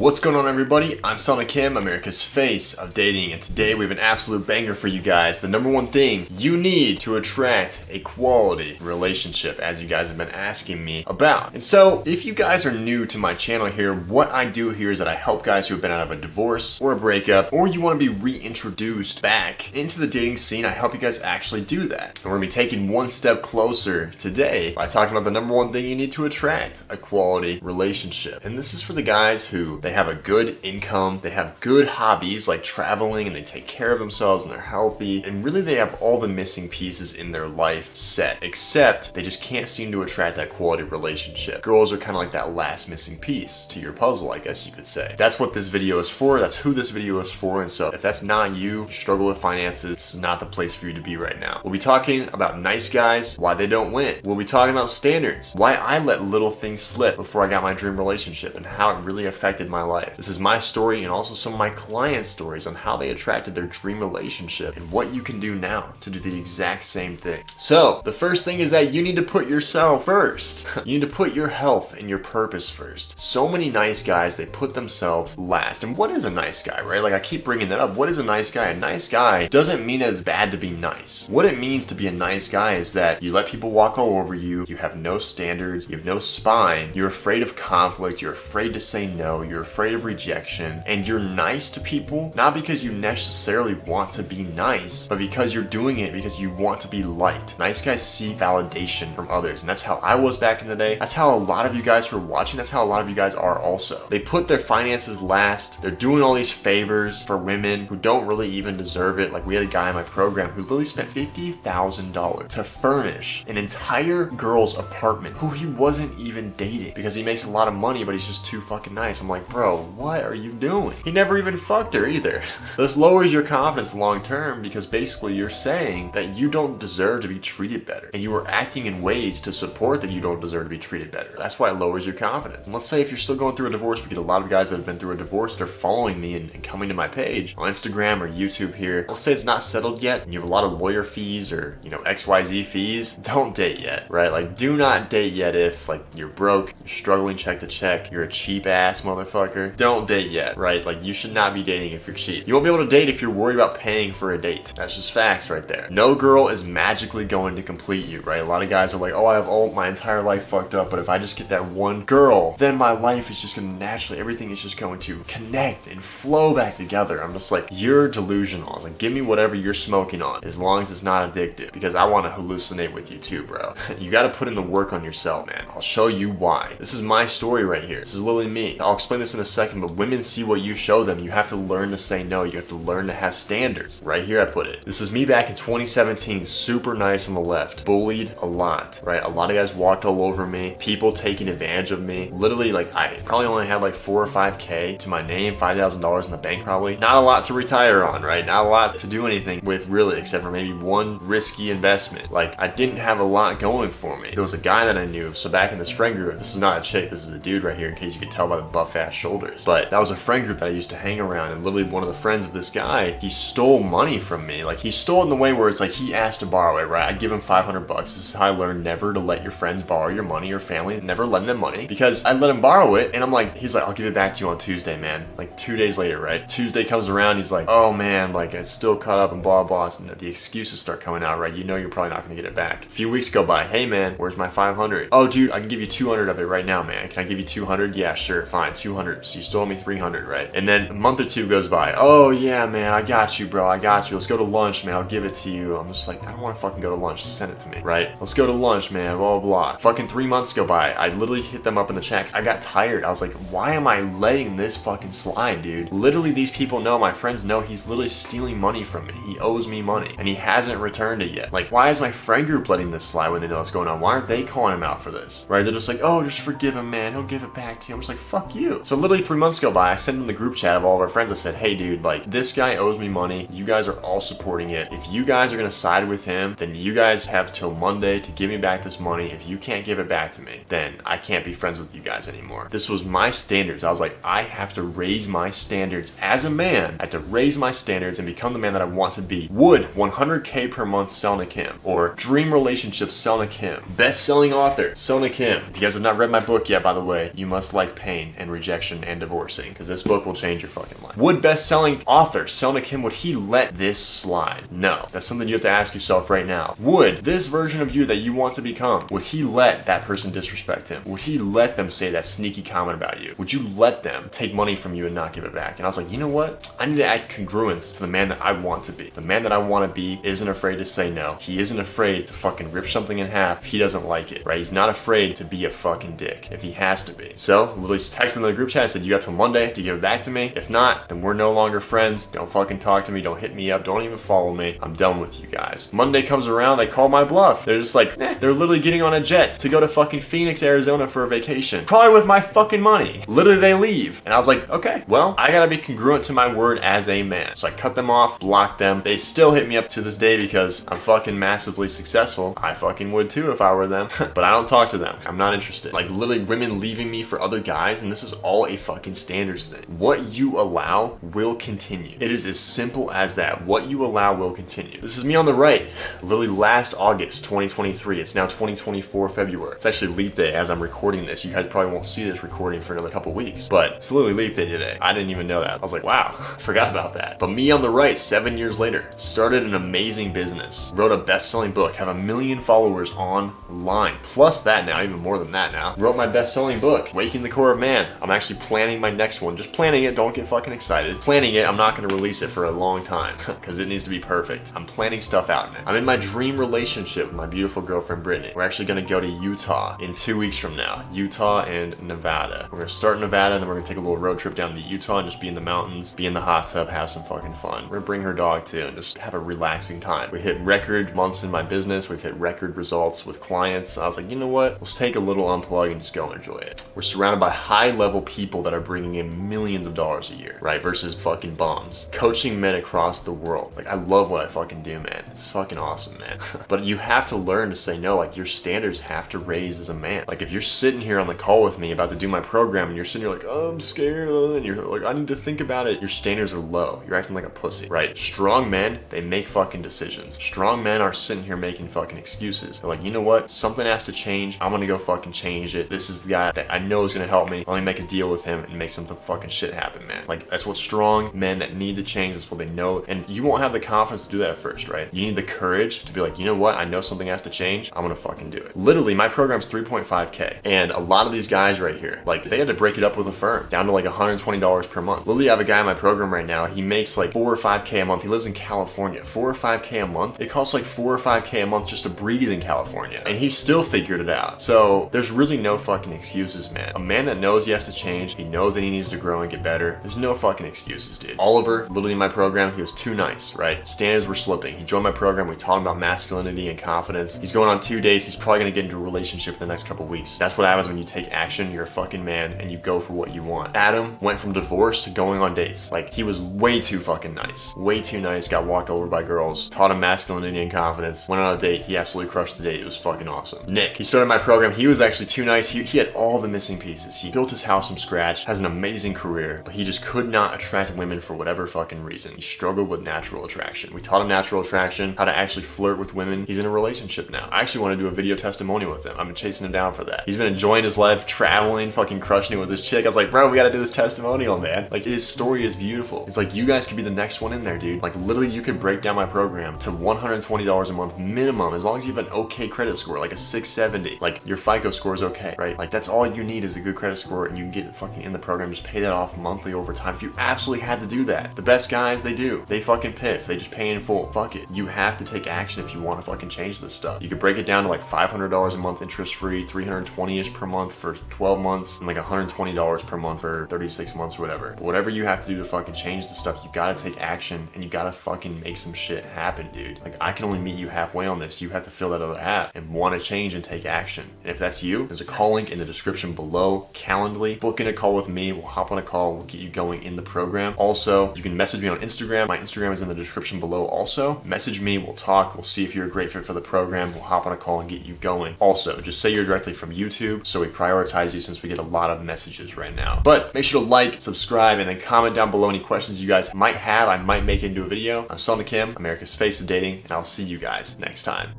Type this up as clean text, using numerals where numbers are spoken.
What's going on, everybody? I'm Selna Kim, America's face of dating, and today we have an absolute banger for you guys. The number one thing you need to attract a quality relationship, as you guys have been asking me about. And so, if you guys are new to my channel here, what I do here is that I help guys who have been out of a divorce or a breakup, or you want to be reintroduced back into the dating scene. I help you guys actually do that. And we're going to be taking one step closer today by talking about the number one thing you need to attract a quality relationship. And this is for the guys who they have a good income, they have good hobbies like traveling, and they take care of themselves and they're healthy, and really they have all the missing pieces in their life set, except they just can't seem to attract that quality relationship. Girls are kind of like that last missing piece to your puzzle, I guess you could say. That's what this video is for. That's who this video is for. And so if that's not you struggle with finances, this is not the place for you to be right now. We'll be talking about nice guys, why they don't win. We'll be talking about standards, why I let little things slip before I got my dream relationship, and how it really affected my life. This is my story and also some of my clients' stories on how they attracted their dream relationship and what you can do now to do the exact same thing. So the first thing is that you need to put yourself first. You need to put your health and your purpose first. So many nice guys, they put themselves last. And what is a nice guy, right? Like, I keep bringing that up. What is a nice guy? A nice guy doesn't mean that it's bad to be nice. What it means to be a nice guy is that you let people walk all over you, you have no standards, you have no spine, you're afraid of conflict, you're afraid to say no, you're afraid of rejection, and you're nice to people, not because you necessarily want to be nice, but because you're doing it because you want to be liked. Nice guys seek validation from others, and that's how I was back in the day. That's how a lot of you guys who are watching, that's how a lot of you guys are also. They put their finances last, they're doing all these favors for women who don't really even deserve it. Like, we had a guy in my program who literally spent $50,000 to furnish an entire girl's apartment who he wasn't even dating because he makes a lot of money, but he's just too fucking nice. I'm like, bro, what are you doing? He never even fucked her either. This lowers your confidence long term because basically you're saying that you don't deserve to be treated better, and you are acting in ways to support that you don't deserve to be treated better. That's why it lowers your confidence. And let's say if you're still going through a divorce, we get a lot of guys that have been through a divorce that are following me and coming to my page on Instagram or YouTube here. Let's say it's not settled yet and you have a lot of lawyer fees or, you know, XYZ fees. Don't date yet, right? Like, do not date yet if, like, you're broke, you're struggling check to check, you're a cheap ass motherfucker. Don't date yet, right? Like, you should not be dating if you're cheap. You won't be able to date if you're worried about paying for a date. That's just facts right there. No girl is magically going to complete you, right? A lot of guys are like, oh, I have all my entire life fucked up, but if I just get that one girl, then my life is just gonna naturally, everything is just going to connect and flow back together. I'm just like, you're delusional. I was like, give me whatever you're smoking on, as long as it's not addictive, because I want to hallucinate with you too, bro. You got to put in the work on yourself, man. I'll show you why. This is my story right here. This is literally me. I'll explain this in a second, but women see what you show them. You have to learn to say no. You have to learn to have standards. Right here I put it. This is me back in 2017, super nice on the left, bullied a lot, right? A lot of guys walked all over me, people taking advantage of me. Literally, like, I probably only had like 4 or 5K to my name, $5,000 in the bank probably. Not a lot to retire on, right? Not a lot to do anything with really, except for maybe one risky investment. Like, I didn't have a lot going for me. There was a guy that I knew, so back in this friend group, this is not a chick, this is a dude right here, in case you could tell by the buff ass shoulders. But that was a friend group that I used to hang around, and literally one of the friends of this guy, he stole money from me. Like, he stole it in the way where it's like he asked to borrow it, right? I'd give him $500. This is how I learned never to let your friends borrow your money, or family, never lend them money, because I'd let him borrow it, and I'm like, he's like, I'll give it back to you on Tuesday, man. Like 2 days later, right? Tuesday comes around, he's like, oh man, like, it's still caught up and blah blah, and the excuses start coming out, right? You know you're probably not gonna get it back. A few weeks go by, hey man, where's my 500? Oh dude, I can give you 200 of it right now, man. Can I give you 200? Yeah, sure, fine, 200. So you stole me 300, right? And then a month or two goes by. Oh yeah, man, I got you, bro. I got you. Let's go to lunch, man. I'll give it to you. I'm just like, I don't want to fucking go to lunch. Just send it to me, right? Let's go to lunch, man. Blah blah blah. Fucking 3 months go by. I literally hit them up in the chat. I got tired. I was like, why am I letting this fucking slide, dude? Literally, these people know, my friends know, he's literally stealing money from me. He owes me money, and he hasn't returned it yet. Like, why is my friend group letting this slide when they know what's going on? Why aren't they calling him out for this, right? They're just like, oh, just forgive him, man. He'll give it back to you. I'm just like, fuck you. So literally 3 months go by. I sent in the group chat of all of our friends. I said, hey, dude, like, this guy owes me money. You guys are all supporting it. If you guys are gonna side with him, then you guys have till Monday to give me back this money. If you can't give it back to me, then I can't be friends with you guys anymore. This was my standards. I was like, I have to raise my standards as a man. I have to raise my standards and become the man that I want to be. Would 100K per month Selna Kim, or dream relationship Selna Kim, best-selling author Selna Kim. If you guys have not read my book yet, by the way, you must like pain and rejection separation and divorcing, because this book will change your fucking life. Would best-selling author Selna Kim, would he let this slide? No. That's something you have to ask yourself right now. Would this version of you that you want to become, would he let that person disrespect him? Would he let them say that sneaky comment about you? Would you let them take money from you and not give it back? And I was like, you know what? I need to act congruence to the man that I want to be. The man that I want to be isn't afraid to say no. He isn't afraid to fucking rip something in half if he doesn't like it, right? He's not afraid to be a fucking dick if he has to be. So, literally texted in the group chat and said, you got till Monday to give it back to me. If not, then we're no longer friends. Don't fucking talk to me. Don't hit me up. Don't even follow me. I'm done with you guys. Monday comes around, they call my bluff. They're just like, they're literally getting on a jet to go to fucking Phoenix, Arizona for a vacation. Probably with my fucking money. Literally, they leave. And I was like, okay, well, I gotta be congruent to my word as a man. So I cut them off, blocked them. They still hit me up to this day because I'm fucking massively successful. I fucking would too if I were them. But I don't talk to them. I'm not interested. Like, literally, women leaving me for other guys, and this is all a fucking standards thing. What you allow will continue. It is as simple as that. What you allow will continue. This is me on the right. Literally last August 2023. It's now 2024 February. It's actually leap day as I'm recording this. You guys probably won't see this recording for another couple weeks, but it's literally leap day today. I didn't even know that. I was like, wow, forgot about that. But me on the right, 7 years later, started an amazing business, wrote a best-selling book, have 1 million followers online, plus that now, even more than that now. Wrote my best-selling book, Waking the Core of Man. I'm actually planning my next one. Just planning it, don't get fucking excited. Planning it, I'm not gonna release it for a long time, because it needs to be perfect. I'm planning stuff out now. I'm in my dream relationship with my beautiful girlfriend, Brittany. We're actually gonna go to Utah in 2 weeks from now. Utah and Nevada. We're gonna start in Nevada, and then we're gonna take a little road trip down to Utah and just be in the mountains, be in the hot tub, have some fucking fun. We're gonna bring her dog too and just have a relaxing time. We hit record months in my business. We've hit record results with clients. I was like, you know what? Let's take a little unplug and just go enjoy it. We're surrounded by high-level people that are bringing in millions of dollars a year, right? Versus fucking bums. Coaching men across the world. Like, I love what I fucking do, man. It's fucking awesome, man. But you have to learn to say no. Like, your standards have to raise as a man. Like, if you're sitting here on the call with me about to do my program and you're sitting here like, oh, I'm scared, and you're like, I need to think about it. Your standards are low. You're acting like a pussy, right? Strong men, they make fucking decisions. Strong men are sitting here making fucking excuses. They're like, you know what? Something has to change. I'm gonna go fucking change it. This is the guy that I know is gonna help me. Let me make a deal with him and make some fucking shit happen, man. Like, that's what strong men that need to change, that's what they know. And you won't have the confidence to do that at first, right? You need the courage to be like, you know what? I know something has to change. I'm gonna fucking do it. Literally, my program's 3.5K. And a lot of these guys right here, like, they had to break it up with a firm down to like $120 per month. Literally, I have a guy in my program right now. He makes like 4 or 5K a month. He lives in California. 4 or 5K a month. It costs like 4 or 5K a month just to breathe in California. And he still figured it out. So there's really no fucking excuses, man. A man that knows he has to change, he knows that he needs to grow and get better. There's no fucking excuses, dude. Oliver, literally in my program, he was too nice, right? Standards were slipping. He joined my program. We taught him about masculinity and confidence. He's going on 2 dates. He's probably gonna get into a relationship in the next couple weeks. That's what happens when you take action. You're a fucking man and you go for what you want. Adam went from divorce to going on dates. Like, he was way too fucking nice. Way too nice. Got walked over by girls. Taught him masculinity and confidence. Went on a date. He absolutely crushed the date. It was fucking awesome. Nick, he started my program. He was actually too nice. He had all the missing pieces. He built his house from scratch, has an amazing career, but he just could not attract women for whatever fucking reason. He struggled with natural attraction. We taught him natural attraction, how to actually flirt with women. He's in a relationship now. I actually want to do a video testimonial with him. I've been chasing him down for that. He's been enjoying his life, traveling, fucking crushing it with this chick. I was like, bro, we gotta do this testimonial, man. Like, his story is beautiful. It's like, you guys could be the next one in there, dude. Like, literally, you could break down my program to $120 a month minimum, as long as you have an okay credit score, like a 670. Like, your FICO score is okay, right? Like, that's all you need is a good credit score, and you can get fucking in the program. Just pay that off monthly over time. If you absolutely had to do that, the best guys, they do. They fucking piff. They just pay in full. Fuck it. You have to take action if you want to fucking change this stuff. You could break it down to like $500 a month interest-free, $320-ish per month for 12 months, and like $120 per month for 36 months or whatever. But whatever you have to do to fucking change the stuff, you gotta take action, and you gotta fucking make some shit happen, dude. Like, I can only meet you halfway on this. You have to fill that other half and want to change and take action. And if that's you, there's a call link in the description below. Calendly, book in a call with me. We'll hop on a call. We'll get you going in the program. Also, you can message me on Instagram. My Instagram is in the description below also. Message me. We'll talk. We'll see if you're a great fit for the program. We'll hop on a call and get you going. Also, just say you're directly from YouTube, so we prioritize you since we get a lot of messages right now. But make sure to like, subscribe, and then comment down below any questions you guys might have. I might make it into a video. I'm Selna Kim, America's Face of Dating, and I'll see you guys next time.